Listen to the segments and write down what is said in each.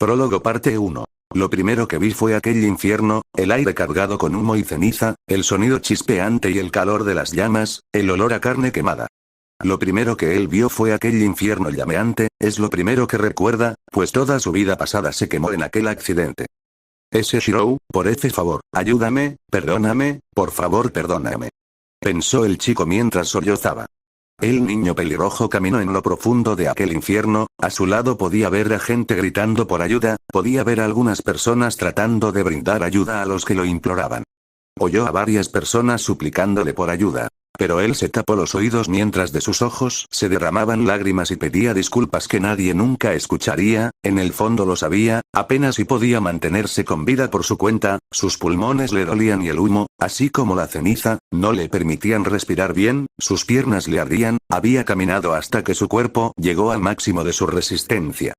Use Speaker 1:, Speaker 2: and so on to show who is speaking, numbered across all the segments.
Speaker 1: Prólogo parte 1. Lo primero que vi fue aquel infierno, el aire cargado con humo y ceniza, el sonido chispeante y el calor de las llamas, el olor a carne quemada. Lo primero que él vio fue aquel infierno llameante, es lo primero que recuerda, pues toda su vida pasada se quemó en aquel accidente. Ese Shirou, favor, ayúdame, perdóname, por favor perdóname. Pensó el chico mientras sollozaba. El niño pelirrojo caminó en lo profundo de aquel infierno, a su lado podía ver a gente gritando por ayuda, podía ver a algunas personas tratando de brindar ayuda a los que lo imploraban. Oyó a varias personas suplicándole por ayuda. Pero él se tapó los oídos mientras de sus ojos se derramaban lágrimas y pedía disculpas que nadie nunca escucharía, en el fondo lo sabía, apenas si podía mantenerse con vida por su cuenta, sus pulmones le dolían y el humo, así como la ceniza, no le permitían respirar bien, sus piernas le ardían, había caminado hasta que su cuerpo llegó al máximo de su resistencia.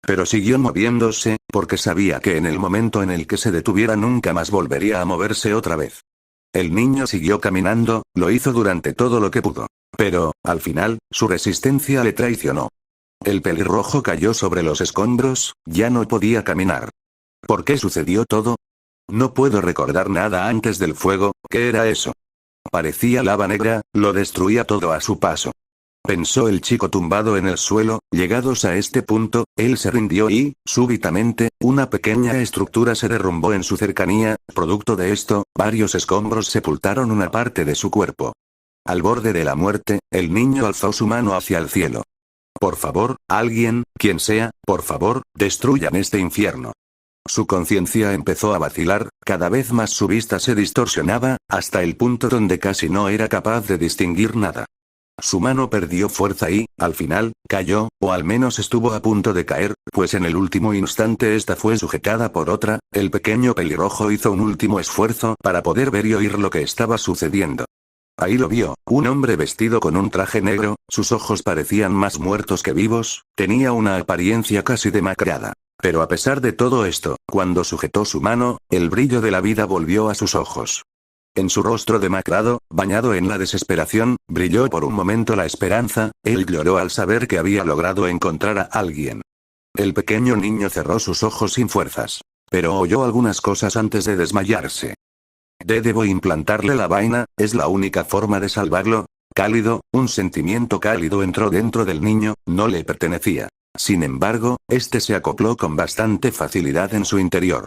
Speaker 1: Pero siguió moviéndose, porque sabía que en el momento en el que se detuviera nunca más volvería a moverse otra vez. El niño siguió caminando, lo hizo durante todo lo que pudo. Pero, al final, su resistencia le traicionó. El pelirrojo cayó sobre los escombros, ya no podía caminar. ¿Por qué sucedió todo? No puedo recordar nada antes del fuego, ¿qué era eso? Parecía lava negra, lo destruía todo a su paso. Pensó el chico tumbado en el suelo, llegados a este punto, él se rindió y, súbitamente, una pequeña estructura se derrumbó en su cercanía, producto de esto, varios escombros sepultaron una parte de su cuerpo. Al borde de la muerte, el niño alzó su mano hacia el cielo. Por favor, alguien, quien sea, por favor, destruyan este infierno. Su conciencia empezó a vacilar, cada vez más su vista se distorsionaba, hasta el punto donde casi no era capaz de distinguir nada. Su mano perdió fuerza y, al final, cayó, o al menos estuvo a punto de caer, pues en el último instante esta fue sujetada por otra, el pequeño pelirrojo hizo un último esfuerzo para poder ver y oír lo que estaba sucediendo. Ahí lo vio, un hombre vestido con un traje negro, sus ojos parecían más muertos que vivos, tenía una apariencia casi demacrada. Pero a pesar de todo esto, cuando sujetó su mano, el brillo de la vida volvió a sus ojos. En su rostro demacrado, bañado en la desesperación, brilló por un momento la esperanza, él lloró al saber que había logrado encontrar a alguien. El pequeño niño cerró sus ojos sin fuerzas. Pero oyó algunas cosas antes de desmayarse. Debo implantarle la vaina, es la única forma de salvarlo. Cálido, un sentimiento cálido entró dentro del niño, no le pertenecía. Sin embargo, este se acopló con bastante facilidad en su interior.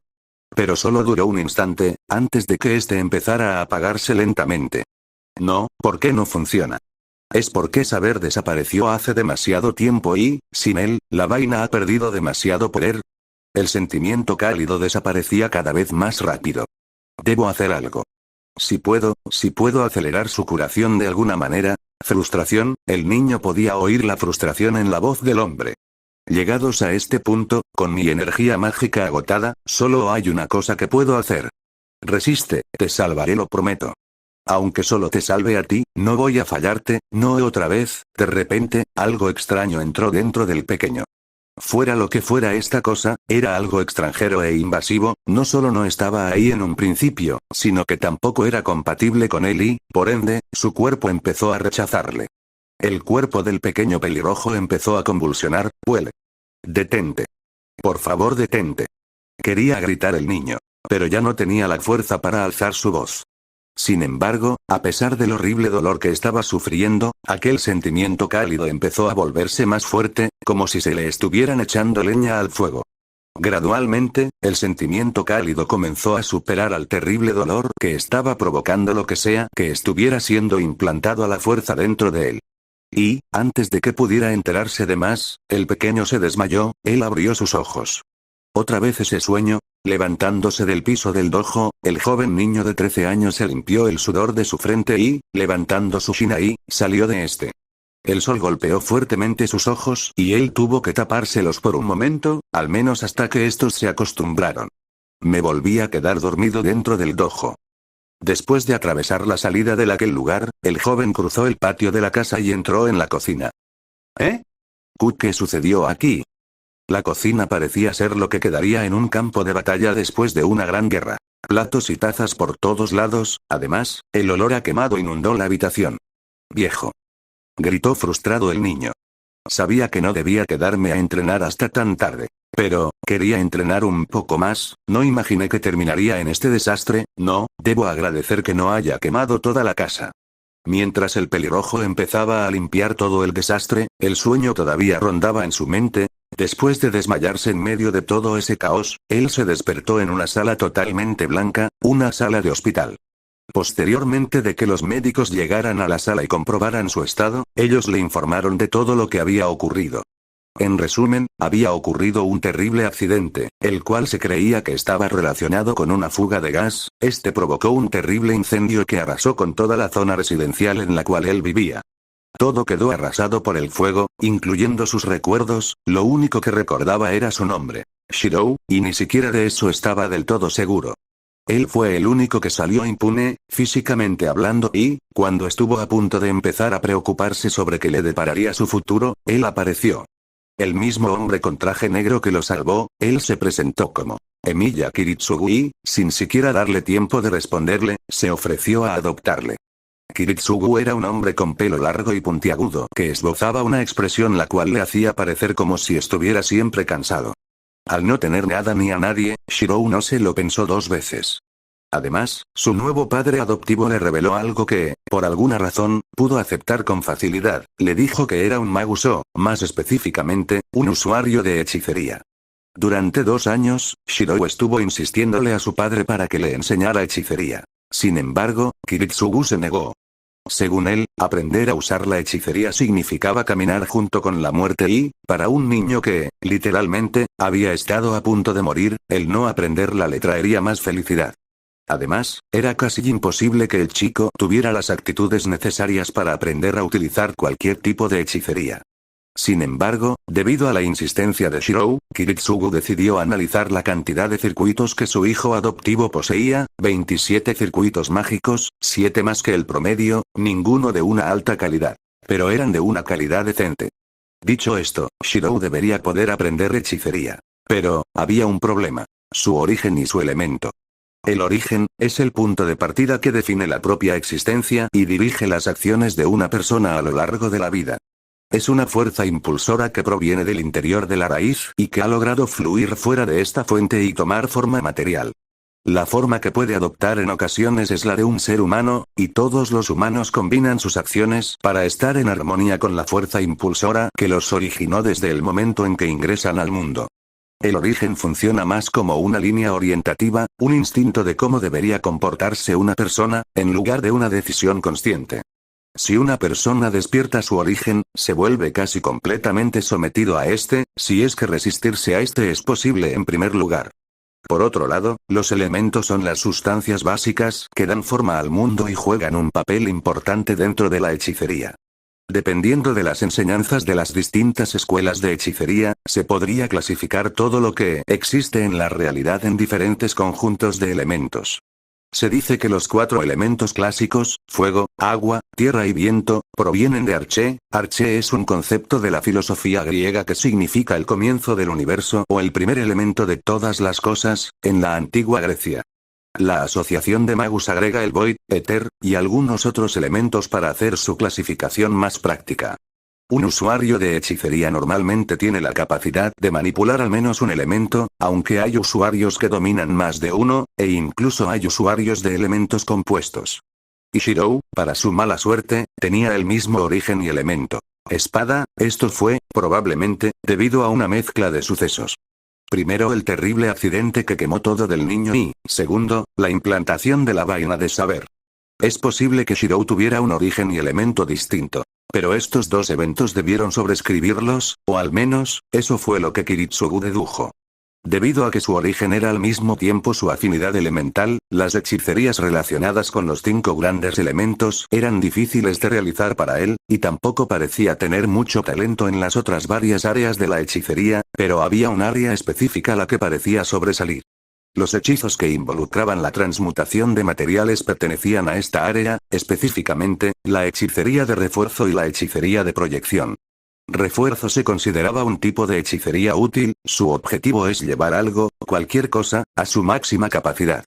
Speaker 1: Pero solo duró un instante, antes de que este empezara a apagarse lentamente. No, ¿por qué no funciona? Es porque saber desapareció hace demasiado tiempo y, sin él, la vaina ha perdido demasiado poder. El sentimiento cálido desaparecía cada vez más rápido. Debo hacer algo. Si puedo acelerar su curación de alguna manera. Frustración, el niño podía oír la frustración en la voz del hombre. Llegados a este punto, con mi energía mágica agotada, solo hay una cosa que puedo hacer. Resiste, te salvaré, lo prometo. Aunque solo te salve a ti, no voy a fallarte, no otra vez. De repente, algo extraño entró dentro del pequeño. Fuera lo que fuera esta cosa, era algo extranjero e invasivo, no solo no estaba ahí en un principio, sino que tampoco era compatible con él y, por ende, su cuerpo empezó a rechazarle. El cuerpo del pequeño pelirrojo empezó a convulsionar, huele. Detente. Por favor, detente. Quería gritar el niño. Pero ya no tenía la fuerza para alzar su voz. Sin embargo, a pesar del horrible dolor que estaba sufriendo, aquel sentimiento cálido empezó a volverse más fuerte, como si se le estuvieran echando leña al fuego. Gradualmente, el sentimiento cálido comenzó a superar al terrible dolor que estaba provocando lo que sea que estuviera siendo implantado a la fuerza dentro de él. Y, antes de que pudiera enterarse de más, el pequeño se desmayó, él abrió sus ojos. Otra vez ese sueño, levantándose del piso del dojo, el joven niño de 13 años se limpió el sudor de su frente y, levantando su shinai, salió de este. El sol golpeó fuertemente sus ojos y él tuvo que tapárselos por un momento, al menos hasta que estos se acostumbraron. Me volví a quedar dormido dentro del dojo. Después de atravesar la salida de aquel lugar, el joven cruzó el patio de la casa y entró en la cocina. ¿Qué sucedió aquí? La cocina parecía ser lo que quedaría en un campo de batalla después de una gran guerra. Platos y tazas por todos lados, además, el olor a quemado inundó la habitación. Viejo. Gritó frustrado el niño. Sabía que no debía quedarme a entrenar hasta tan tarde. Pero, quería entrenar un poco más, no imaginé que terminaría en este desastre, no, debo agradecer que no haya quemado toda la casa. Mientras el pelirrojo empezaba a limpiar todo el desastre, el sueño todavía rondaba en su mente. Después de desmayarse en medio de todo ese caos, él se despertó en una sala totalmente blanca, una sala de hospital. Posteriormente de que los médicos llegaran a la sala y comprobaran su estado, ellos le informaron de todo lo que había ocurrido. En resumen, había ocurrido un terrible accidente, el cual se creía que estaba relacionado con una fuga de gas. Este provocó un terrible incendio que arrasó con toda la zona residencial en la cual él vivía. Todo quedó arrasado por el fuego, incluyendo sus recuerdos. Lo único que recordaba era su nombre, Shirou, y ni siquiera de eso estaba del todo seguro. Él fue el único que salió impune, físicamente hablando, y, cuando estuvo a punto de empezar a preocuparse sobre qué le depararía su futuro, él apareció. El mismo hombre con traje negro que lo salvó, él se presentó como Emiya Kiritsugu y, sin siquiera darle tiempo de responderle, se ofreció a adoptarle. Kiritsugu era un hombre con pelo largo y puntiagudo que esbozaba una expresión la cual le hacía parecer como si estuviera siempre cansado. Al no tener nada ni a nadie, Shirou no se lo pensó dos veces. Además, su nuevo padre adoptivo le reveló algo que, por alguna razón, pudo aceptar con facilidad. Le dijo que era un maguso, más específicamente, un usuario de hechicería. Durante 2 años, Shirou estuvo insistiéndole a su padre para que le enseñara hechicería. Sin embargo, Kiritsugu se negó. Según él, aprender a usar la hechicería significaba caminar junto con la muerte y, para un niño que, literalmente, había estado a punto de morir, el no aprenderla le traería más felicidad. Además, era casi imposible que el chico tuviera las actitudes necesarias para aprender a utilizar cualquier tipo de hechicería. Sin embargo, debido a la insistencia de Shirou, Kiritsugu decidió analizar la cantidad de circuitos que su hijo adoptivo poseía, 27 circuitos mágicos, 7 más que el promedio, ninguno de una alta calidad. Pero eran de una calidad decente. Dicho esto, Shirou debería poder aprender hechicería. Pero, había un problema. Su origen y su elemento. El origen, es el punto de partida que define la propia existencia y dirige las acciones de una persona a lo largo de la vida. Es una fuerza impulsora que proviene del interior de la raíz y que ha logrado fluir fuera de esta fuente y tomar forma material. La forma que puede adoptar en ocasiones es la de un ser humano, y todos los humanos combinan sus acciones para estar en armonía con la fuerza impulsora que los originó desde el momento en que ingresan al mundo. El origen funciona más como una línea orientativa, un instinto de cómo debería comportarse una persona, en lugar de una decisión consciente. Si una persona despierta su origen, se vuelve casi completamente sometido a este, si es que resistirse a este es posible en primer lugar. Por otro lado, los elementos son las sustancias básicas que dan forma al mundo y juegan un papel importante dentro de la hechicería. Dependiendo de las enseñanzas de las distintas escuelas de hechicería, se podría clasificar todo lo que existe en la realidad en diferentes conjuntos de elementos. Se dice que los 4 elementos clásicos, fuego, agua, tierra y viento, provienen de Arché. Arché es un concepto de la filosofía griega que significa el comienzo del universo o el primer elemento de todas las cosas, en la antigua Grecia. La asociación de Magus agrega el void, éter, y algunos otros elementos para hacer su clasificación más práctica. Un usuario de hechicería normalmente tiene la capacidad de manipular al menos un elemento, aunque hay usuarios que dominan más de uno, e incluso hay usuarios de elementos compuestos. Y Shirou, para su mala suerte, tenía el mismo origen y elemento. Espada, esto fue, probablemente, debido a una mezcla de sucesos. Primero el terrible accidente que quemó todo del niño y, segundo, la implantación de la vaina de saber. Es posible que Shirou tuviera un origen y elemento distinto. Pero estos 2 eventos debieron sobreescribirlos, o al menos, eso fue lo que Kiritsugu dedujo. Debido a que su origen era al mismo tiempo su afinidad elemental, las hechicerías relacionadas con los 5 grandes elementos eran difíciles de realizar para él, y tampoco parecía tener mucho talento en las otras varias áreas de la hechicería, pero había un área específica a la que parecía sobresalir. Los hechizos que involucraban la transmutación de materiales pertenecían a esta área, específicamente, la hechicería de refuerzo y la hechicería de proyección. Refuerzo se consideraba un tipo de hechicería útil, su objetivo es llevar algo, cualquier cosa, a su máxima capacidad.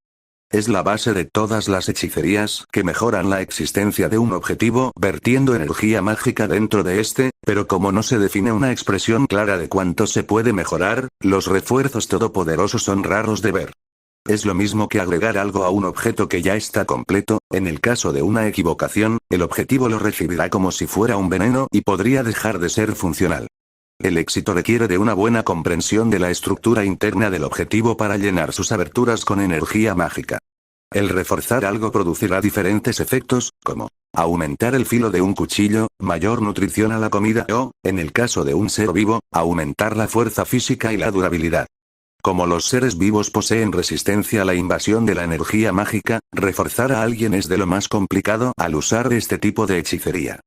Speaker 1: Es la base de todas las hechicerías que mejoran la existencia de un objetivo vertiendo energía mágica dentro de este, pero como no se define una expresión clara de cuánto se puede mejorar, los refuerzos todopoderosos son raros de ver. Es lo mismo que agregar algo a un objeto que ya está completo, en el caso de una equivocación, el objetivo lo recibirá como si fuera un veneno y podría dejar de ser funcional. El éxito requiere de una buena comprensión de la estructura interna del objetivo para llenar sus aberturas con energía mágica. El reforzar algo producirá diferentes efectos, como aumentar el filo de un cuchillo, mayor nutrición a la comida o, en el caso de un ser vivo, aumentar la fuerza física y la durabilidad. Como los seres vivos poseen resistencia a la invasión de la energía mágica, reforzar a alguien es de lo más complicado al usar este tipo de hechicería.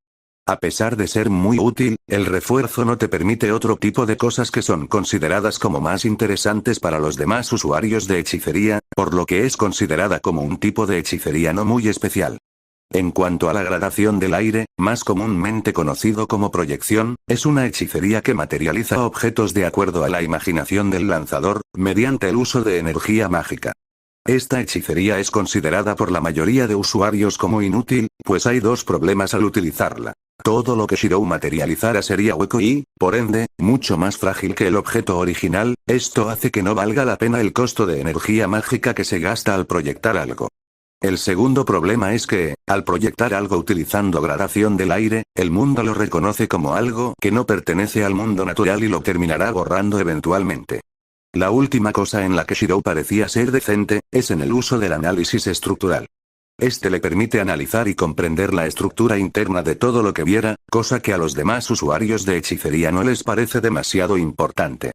Speaker 1: A pesar de ser muy útil, el refuerzo no te permite otro tipo de cosas que son consideradas como más interesantes para los demás usuarios de hechicería, por lo que es considerada como un tipo de hechicería no muy especial. En cuanto a la gradación del aire, más comúnmente conocido como proyección, es una hechicería que materializa objetos de acuerdo a la imaginación del lanzador, mediante el uso de energía mágica. Esta hechicería es considerada por la mayoría de usuarios como inútil, pues hay dos problemas al utilizarla. Todo lo que Shirou materializara sería hueco y, por ende, mucho más frágil que el objeto original, esto hace que no valga la pena el costo de energía mágica que se gasta al proyectar algo. El segundo problema es que, al proyectar algo utilizando gradación del aire, el mundo lo reconoce como algo que no pertenece al mundo natural y lo terminará borrando eventualmente. La última cosa en la que Shirou parecía ser decente, es en el uso del análisis estructural. Este le permite analizar y comprender la estructura interna de todo lo que viera, cosa que a los demás usuarios de hechicería no les parece demasiado importante.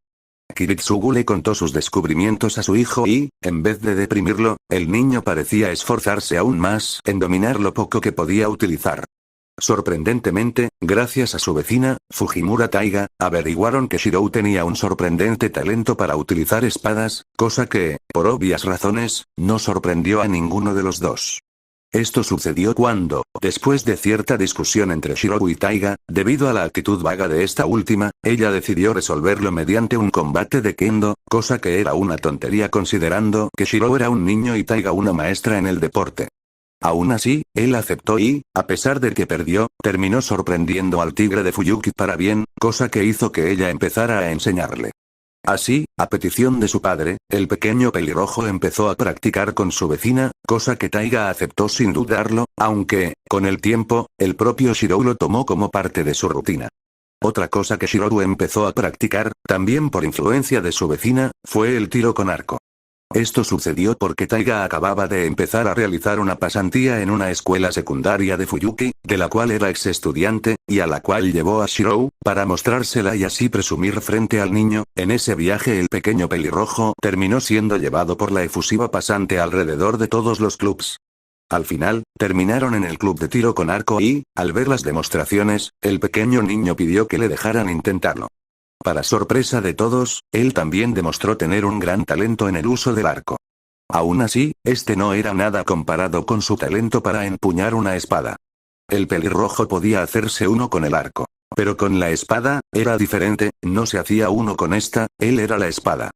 Speaker 1: Kiritsugu le contó sus descubrimientos a su hijo y, en vez de deprimirlo, el niño parecía esforzarse aún más en dominar lo poco que podía utilizar. Sorprendentemente, gracias a su vecina, Fujimura Taiga, averiguaron que Shirou tenía un sorprendente talento para utilizar espadas, cosa que, por obvias razones, no sorprendió a ninguno de los dos. Esto sucedió cuando, después de cierta discusión entre Shirou y Taiga, debido a la actitud vaga de esta última, ella decidió resolverlo mediante un combate de kendo, cosa que era una tontería considerando que Shirou era un niño y Taiga una maestra en el deporte. Aún así, él aceptó y, a pesar de que perdió, terminó sorprendiendo al tigre de Fuyuki para bien, cosa que hizo que ella empezara a enseñarle. Así, a petición de su padre, el pequeño pelirrojo empezó a practicar con su vecina, cosa que Taiga aceptó sin dudarlo, aunque, con el tiempo, el propio Shirou lo tomó como parte de su rutina. Otra cosa que Shirou empezó a practicar, también por influencia de su vecina, fue el tiro con arco. Esto sucedió porque Taiga acababa de empezar a realizar una pasantía en una escuela secundaria de Fuyuki, de la cual era ex estudiante, y a la cual llevó a Shirou, para mostrársela y así presumir frente al niño. En ese viaje el pequeño pelirrojo terminó siendo llevado por la efusiva pasante alrededor de todos los clubs. Al final, terminaron en el club de tiro con arco y, al ver las demostraciones, el pequeño niño pidió que le dejaran intentarlo. Para sorpresa de todos, él también demostró tener un gran talento en el uso del arco. Aún así, este no era nada comparado con su talento para empuñar una espada. El pelirrojo podía hacerse uno con el arco. Pero con la espada, era diferente, no se hacía uno con esta, él era la espada.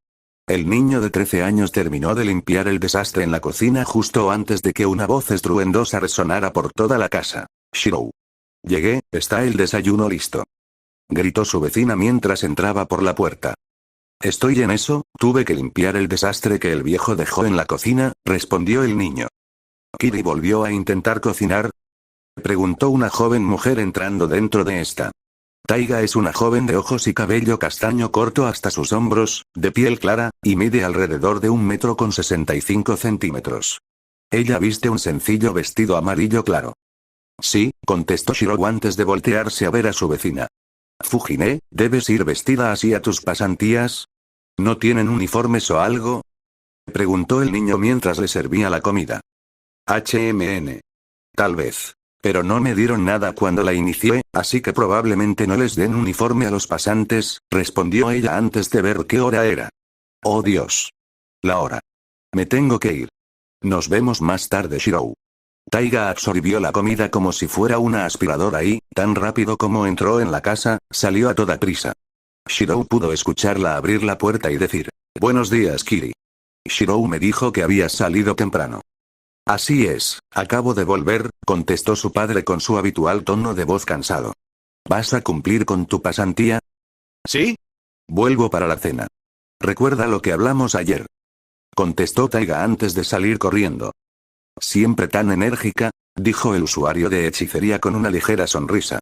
Speaker 1: El niño de 13 años terminó de limpiar el desastre en la cocina justo antes de que una voz estruendosa resonara por toda la casa. Shirou. Llegué, está el desayuno listo. Gritó su vecina mientras entraba por la puerta. Estoy en eso, tuve que limpiar el desastre que el viejo dejó en la cocina, respondió el niño. ¿Kiri volvió a intentar cocinar? Preguntó una joven mujer entrando dentro de esta. Taiga es una joven de ojos y cabello castaño corto hasta sus hombros, de piel clara, y mide alrededor de 1,65 m. Ella viste un sencillo vestido amarillo claro. Sí, contestó Shirou antes de voltearse a ver a su vecina. Fujine, ¿debes ir vestida así a tus pasantías? ¿No tienen uniformes o algo? Preguntó el niño mientras le servía la comida. Tal vez. Pero no me dieron nada cuando la inicié, así que probablemente no les den uniforme a los pasantes, respondió ella antes de ver qué hora era. Oh Dios. La hora. Me tengo que ir. Nos vemos más tarde, Shirou. Taiga absorbió la comida como si fuera una aspiradora y, tan rápido como entró en la casa, salió a toda prisa. Shirou pudo escucharla abrir la puerta y decir, «Buenos días, Kiri». Shirou me dijo que habías salido temprano. Así es, acabo de volver, contestó su padre con su habitual tono de voz cansado. ¿Vas a cumplir con tu pasantía?
Speaker 2: ¿Sí?
Speaker 1: Vuelvo para la cena. ¿Recuerda lo que hablamos ayer? Contestó Taiga antes de salir corriendo. Siempre tan enérgica, dijo el usuario de hechicería con una ligera sonrisa.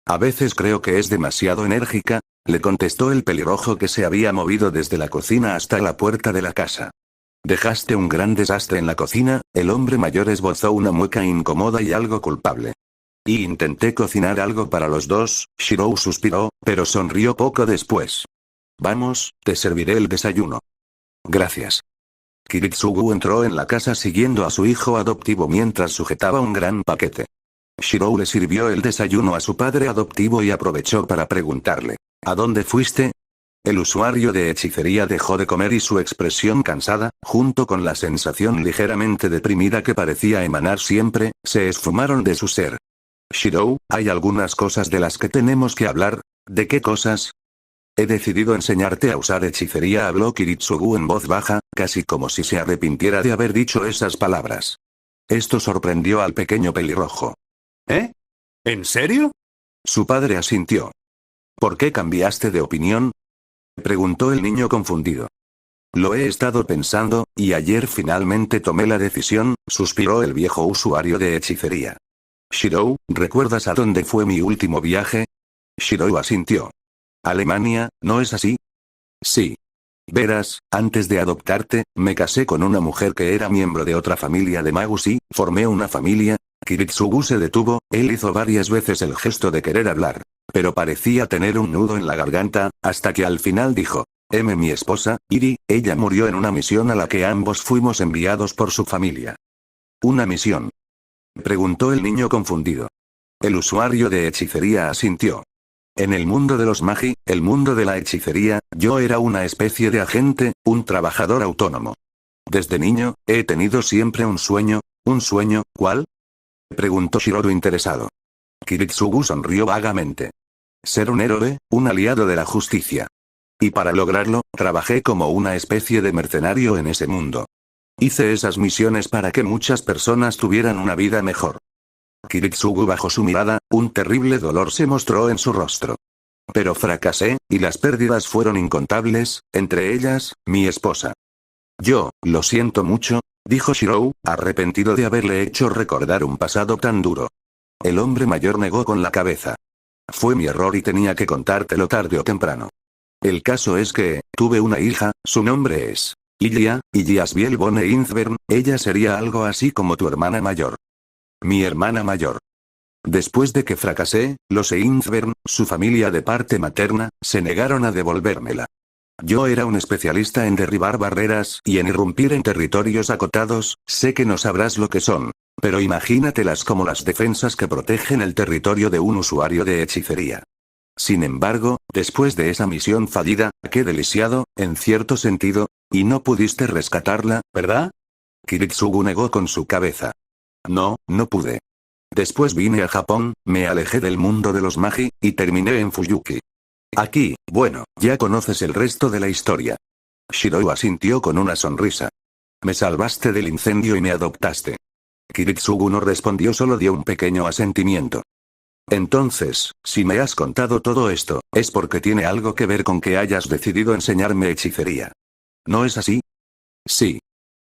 Speaker 1: A veces creo que es demasiado enérgica, le contestó el pelirrojo que se había movido desde la cocina hasta la puerta de la casa. Dejaste un gran desastre en la cocina, el hombre mayor esbozó una mueca incómoda y algo culpable. Y intenté cocinar algo para los dos, Shirou suspiró, pero sonrió poco después. Vamos, te serviré el desayuno. Gracias. Kiritsugu entró en la casa siguiendo a su hijo adoptivo mientras sujetaba un gran paquete. Shirou le sirvió el desayuno a su padre adoptivo y aprovechó para preguntarle, ¿a dónde fuiste? El usuario de hechicería dejó de comer y su expresión cansada, junto con la sensación ligeramente deprimida que parecía emanar siempre, se esfumaron de su ser. Shirou, hay algunas cosas de las que tenemos que hablar. ¿De qué cosas? He decidido enseñarte a usar hechicería, habló Kiritsugu en voz baja, casi como si se arrepintiera de haber dicho esas palabras. Esto sorprendió al pequeño pelirrojo.
Speaker 2: ¿Eh? ¿En serio?
Speaker 1: Su padre asintió. ¿Por qué cambiaste de opinión? Preguntó el niño confundido. Lo he estado pensando, y ayer finalmente tomé la decisión, suspiró el viejo usuario de hechicería. Shirou, ¿recuerdas a dónde fue mi último viaje? Shirou asintió. Alemania, ¿no es así? Sí. Verás, antes de adoptarte, me casé con una mujer que era miembro de otra familia de magus y, formé una familia. Kiritsugu se detuvo, él hizo varias veces el gesto de querer hablar. Pero parecía tener un nudo en la garganta, hasta que al final dijo. Mi esposa, Iri, ella murió en una misión a la que ambos fuimos enviados por su familia. ¿Una misión? Preguntó el niño confundido. El usuario de hechicería asintió. En el mundo de los magi, el mundo de la hechicería, yo era una especie de agente, un trabajador autónomo. Desde niño, he tenido siempre un sueño, ¿cuál? Preguntó Shirou interesado. Kiritsugu sonrió vagamente. Ser un héroe, un aliado de la justicia. Y para lograrlo, trabajé como una especie de mercenario en ese mundo. Hice esas misiones para que muchas personas tuvieran una vida mejor. Kiritsugu bajó su mirada, un terrible dolor se mostró en su rostro. Pero fracasé, y las pérdidas fueron incontables, entre ellas, mi esposa. Yo, lo siento mucho, dijo Shirou, arrepentido de haberle hecho recordar un pasado tan duro. El hombre mayor negó con la cabeza. Fue mi error y tenía que contártelo tarde o temprano. El caso es que, tuve una hija, su nombre es Ilya, Ilyasbiel Bone Inzbern, ella sería algo así como tu hermana mayor. Mi hermana mayor. Después de que fracasé, los Inzbern, su familia de parte materna, se negaron a devolvérmela. Yo era un especialista en derribar barreras y en irrumpir en territorios acotados, sé que no sabrás lo que son. Pero imagínatelas como las defensas que protegen el territorio de un usuario de hechicería. Sin embargo, después de esa misión fallida, quedé lisiado, en cierto sentido, y no pudiste rescatarla, ¿verdad? Kiritsugu negó con su cabeza. No, no pude. Después vine a Japón, me alejé del mundo de los magi, y terminé en Fuyuki. Aquí, bueno, ya conoces el resto de la historia. Shirou asintió con una sonrisa. Me salvaste del incendio y me adoptaste. Kiritsugu no respondió, solo dio un pequeño asentimiento. Entonces, si me has contado todo esto, es porque tiene algo que ver con que hayas decidido enseñarme hechicería. ¿No es así? Sí.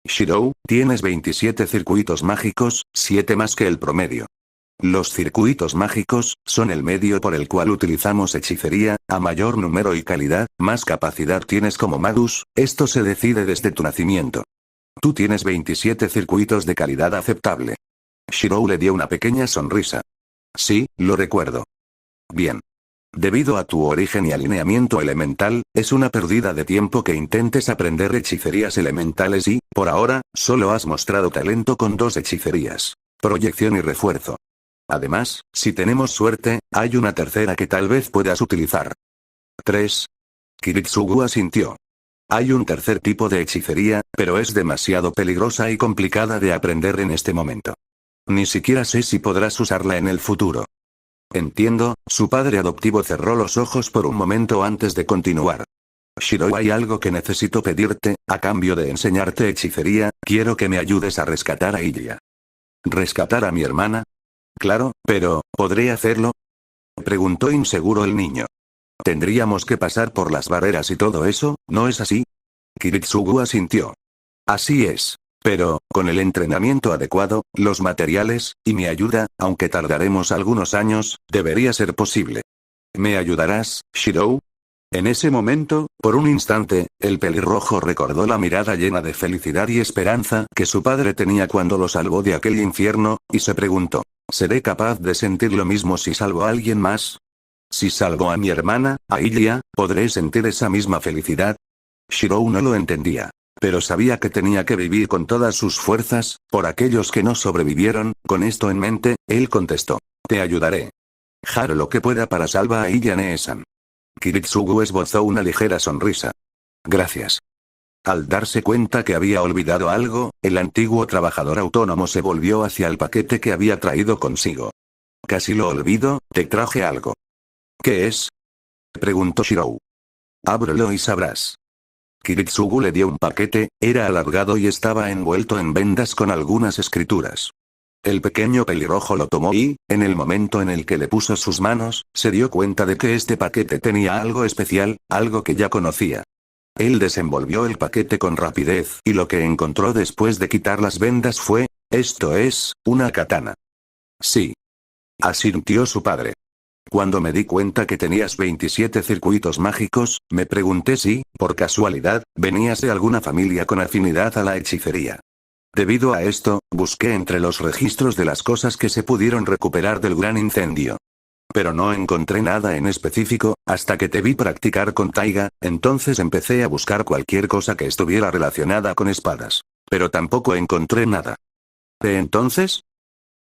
Speaker 1: Shirou, tienes 27 circuitos mágicos, 7 más que el promedio. Los circuitos mágicos son el medio por el cual utilizamos hechicería, a mayor número y calidad, más capacidad tienes como magus, esto se decide desde tu nacimiento. Tú tienes 27 circuitos de calidad aceptable. Shirou le dio una pequeña sonrisa. Sí, lo recuerdo. Bien. Debido a tu origen y alineamiento elemental, es una pérdida de tiempo que intentes aprender hechicerías elementales y, por ahora, solo has mostrado talento con 2 hechicerías. Proyección y refuerzo. Además, si tenemos suerte, hay una tercera que tal vez puedas utilizar. 3. Kiritsugu asintió. Hay un tercer tipo de hechicería, pero es demasiado peligrosa y complicada de aprender en este momento. Ni siquiera sé si podrás usarla en el futuro. Entiendo, su padre adoptivo cerró los ojos por un momento antes de continuar. Shirou, hay algo que necesito pedirte, a cambio de enseñarte hechicería, quiero que me ayudes a rescatar a Ilya. ¿Rescatar a mi hermana? Claro, pero, ¿podré hacerlo? Preguntó inseguro el niño. Tendríamos que pasar por las barreras y todo eso, ¿no es así? Kiritsugu asintió. Así es. Pero, con el entrenamiento adecuado, los materiales, y mi ayuda, aunque tardaremos algunos años, debería ser posible. ¿Me ayudarás, Shirou? En ese momento, por un instante, el pelirrojo recordó la mirada llena de felicidad y esperanza que su padre tenía cuando lo salvó de aquel infierno, y se preguntó, ¿seré capaz de sentir lo mismo si salvo a alguien más? Si salvo a mi hermana, a Ilya, ¿podré sentir esa misma felicidad? Shirou no lo entendía, pero sabía que tenía que vivir con todas sus fuerzas, por aquellos que no sobrevivieron. Con esto en mente, él contestó, te ayudaré. Haré lo que pueda para salvar a Ilya Nee-san. Kiritsugu esbozó una ligera sonrisa. Gracias. Al darse cuenta que había olvidado algo, el antiguo trabajador autónomo se volvió hacia el paquete que había traído consigo. Casi lo olvido, te traje algo. ¿Qué es? Preguntó Shirou. Ábrelo y sabrás. Kiritsugu le dio un paquete, era alargado y estaba envuelto en vendas con algunas escrituras. El pequeño pelirrojo lo tomó y, en el momento en el que le puso sus manos, se dio cuenta de que este paquete tenía algo especial, algo que ya conocía. Él desenvolvió el paquete con rapidez y lo que encontró después de quitar las vendas fue, esto es, una katana. Sí. Asintió su padre. Cuando me di cuenta que tenías 27 circuitos mágicos, me pregunté si, por casualidad, venías de alguna familia con afinidad a la hechicería. Debido a esto, busqué entre los registros de las cosas que se pudieron recuperar del gran incendio. Pero no encontré nada en específico, hasta que te vi practicar con Taiga, entonces empecé a buscar cualquier cosa que estuviera relacionada con espadas. Pero tampoco encontré nada. ¿De entonces?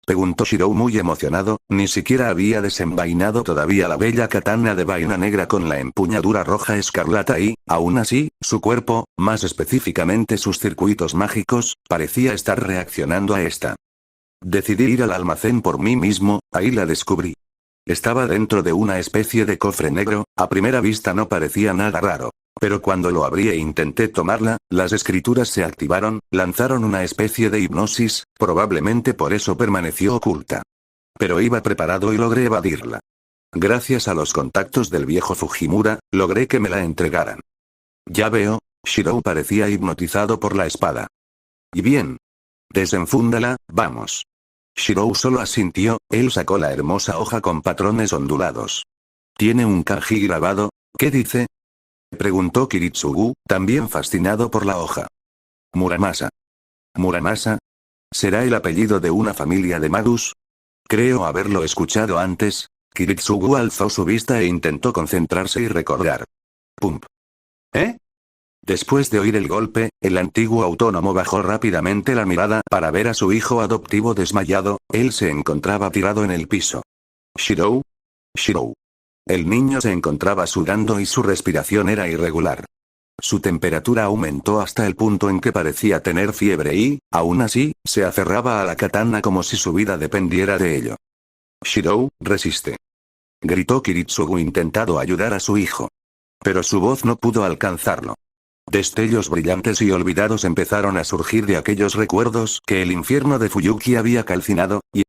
Speaker 1: Preguntó Shirou muy emocionado, ni siquiera había desenvainado todavía la bella katana de vaina negra con la empuñadura roja escarlata y, aún así, su cuerpo, más específicamente sus circuitos mágicos, parecía estar reaccionando a esta. Decidí ir al almacén por mí mismo, ahí la descubrí. Estaba dentro de una especie de cofre negro, a primera vista no parecía nada raro. Pero cuando lo abrí e intenté tomarla, las escrituras se activaron, lanzaron una especie de hipnosis, probablemente por eso permaneció oculta. Pero iba preparado y logré evadirla. Gracias a los contactos del viejo Fujimura, logré que me la entregaran. Ya veo, Shirou parecía hipnotizado por la espada. Y bien. Desenfúndala, vamos. Shirou solo asintió, él sacó la hermosa hoja con patrones ondulados. ¿Tiene un kanji grabado? ¿Qué dice? Preguntó Kiritsugu, también fascinado por la hoja. Muramasa. ¿Muramasa? ¿Será el apellido de una familia de magus? Creo haberlo escuchado antes. Kiritsugu alzó su vista e intentó concentrarse y recordar. Pump. ¿Eh? Después de oír el golpe, el antiguo autónomo bajó rápidamente la mirada para ver a su hijo adoptivo desmayado, él se encontraba tirado en el piso. ¿Shirou? Shirou. El niño se encontraba sudando y su respiración era irregular. Su temperatura aumentó hasta el punto en que parecía tener fiebre y, aún así, se aferraba a la katana como si su vida dependiera de ello. «Shirou, resiste», gritó Kiritsugu intentando ayudar a su hijo. Pero su voz no pudo alcanzarlo. Destellos brillantes y olvidados empezaron a surgir de aquellos recuerdos que el infierno de Fuyuki había calcinado, y